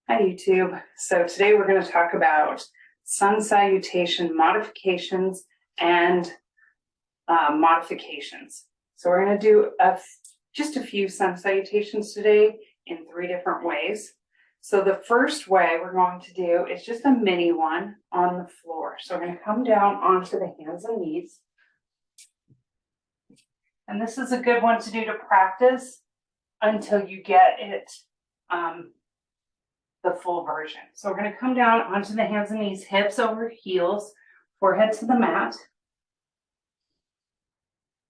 Hi YouTube. So today we're going to talk about sun salutation modifications and modifications. So we're going to do just a few sun salutations today in 3 different ways. So the first way we're going to do is just a mini one on the floor. So we're going to come down onto the hands and knees. And this is a good one to do to practice until you get it the full version. So we're going to come down onto the hands and knees, hips over heels, forehead to the mat.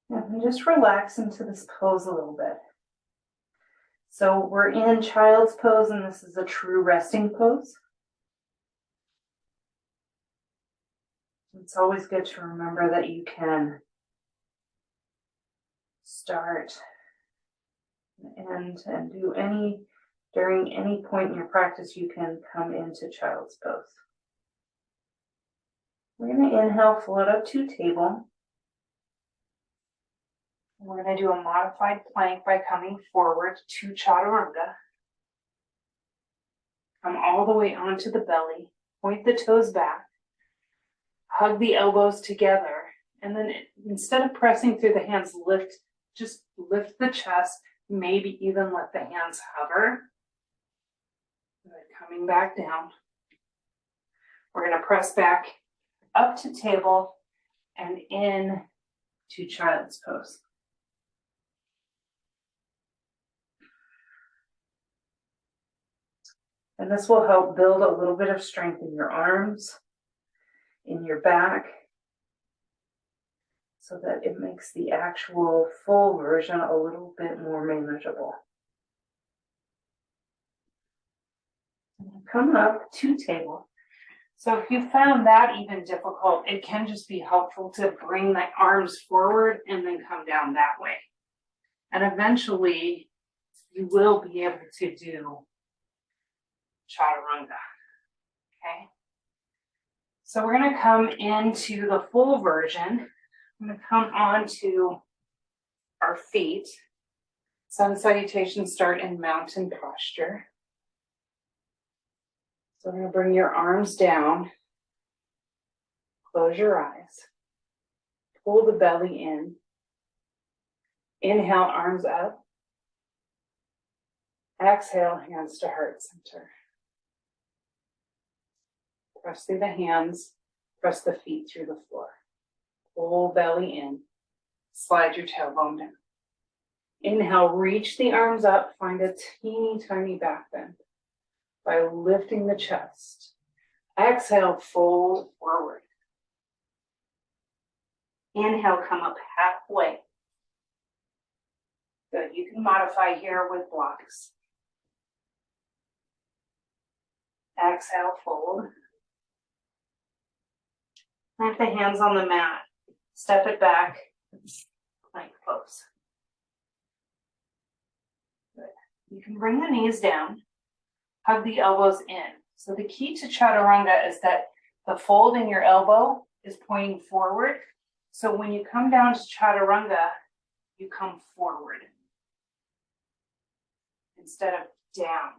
And just relax into this pose a little bit. So we're in child's pose, and this is a true resting pose. It's always good to remember that you can start and do during any point in your practice, you can come into child's pose. We're going to inhale, float up to table. We're going to do a modified plank by coming forward to chaturanga. Come all the way onto the belly, point the toes back, hug the elbows together, and then instead of pressing through the hands, just lift the chest, maybe even let the hands hover. Coming back down. We're going to press back up to table and in to child's pose. And this will help build a little bit of strength in your arms, in your back, so that it makes the actual full version a little bit more manageable. Come up to table. So if you found that even difficult, it can just be helpful to bring the arms forward and then come down that way. And eventually you will be able to do chaturanga. Okay. So we're going to come into the full version. I'm going to come onto our feet. Sun salutations start in mountain posture. So we're going to bring your arms down, close your eyes, pull the belly in, inhale, arms up, exhale, hands to heart center. Press through the hands, press the feet through the floor. Pull belly in, slide your tailbone down. Inhale, reach the arms up, find a teeny tiny back bend by lifting the chest. Exhale, fold forward. Inhale, come up halfway. Good, you can modify here with blocks. Exhale, fold. Plant the hands on the mat. Step it back, plank pose. Good. You can bring the knees down. Hug the elbows in. So the key to chaturanga is that the fold in your elbow is pointing forward. So when you come down to chaturanga, you come forward instead of down.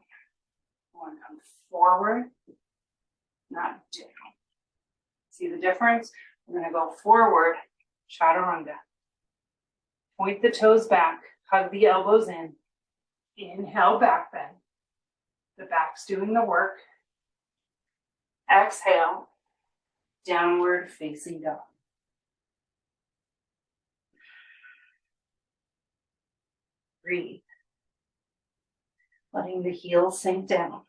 You want to come forward, not down. See the difference? We're going to go forward, chaturanga. Point the toes back, hug the elbows in. Inhale, back bend. The back's doing the work. Exhale, downward facing dog. Breathe. Letting the heels sink down.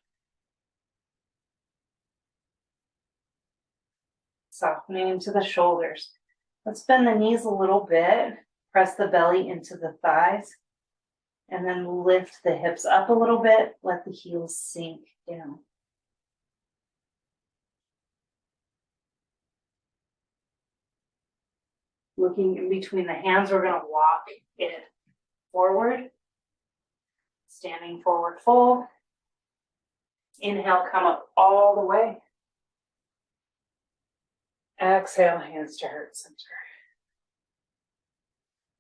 Softening into the shoulders. Let's bend the knees a little bit. Press the belly into the thighs. And then lift the hips up a little bit. Let the heels sink down. Looking in between the hands, we're going to walk it forward. Standing forward fold. Inhale, come up all the way. Exhale, hands to heart center.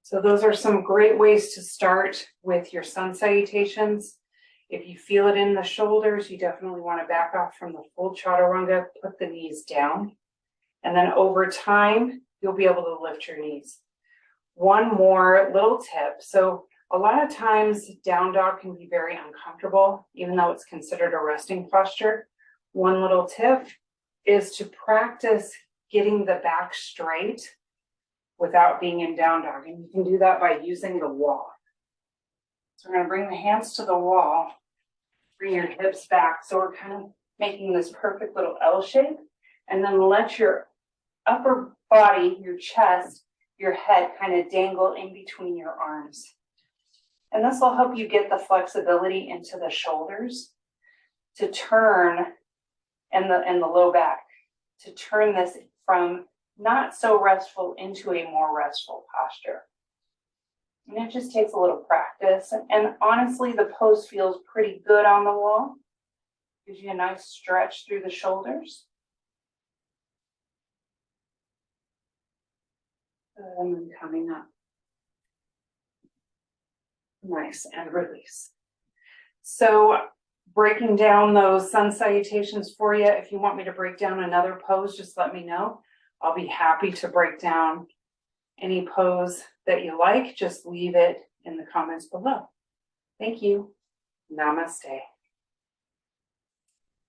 So those are some great ways to start with your sun salutations. If you feel it in the shoulders, you definitely want to back off from the full chaturanga, put the knees down. And then over time, you'll be able to lift your knees. One more little tip. So a lot of times down dog can be very uncomfortable, even though it's considered a resting posture. One little tip is to practice getting the back straight without being in down dog. And you can do that by using the wall. So we're going to bring the hands to the wall, bring your hips back. So we're kind of making this perfect little L shape, and then let your upper body, your chest, your head kind of dangle in between your arms. And this will help you get the flexibility into the shoulders to turn, and the low back, to turn this from not so restful into a more restful posture. And it just takes a little practice. And honestly, the pose feels pretty good on the wall. Gives you a nice stretch through the shoulders. And then coming up. Nice, and release. So breaking down those sun salutations for you. If you want me to break down another pose, just let me know. I'll be happy to break down any pose that you like. Just leave it in the comments below. Thank you. Namaste.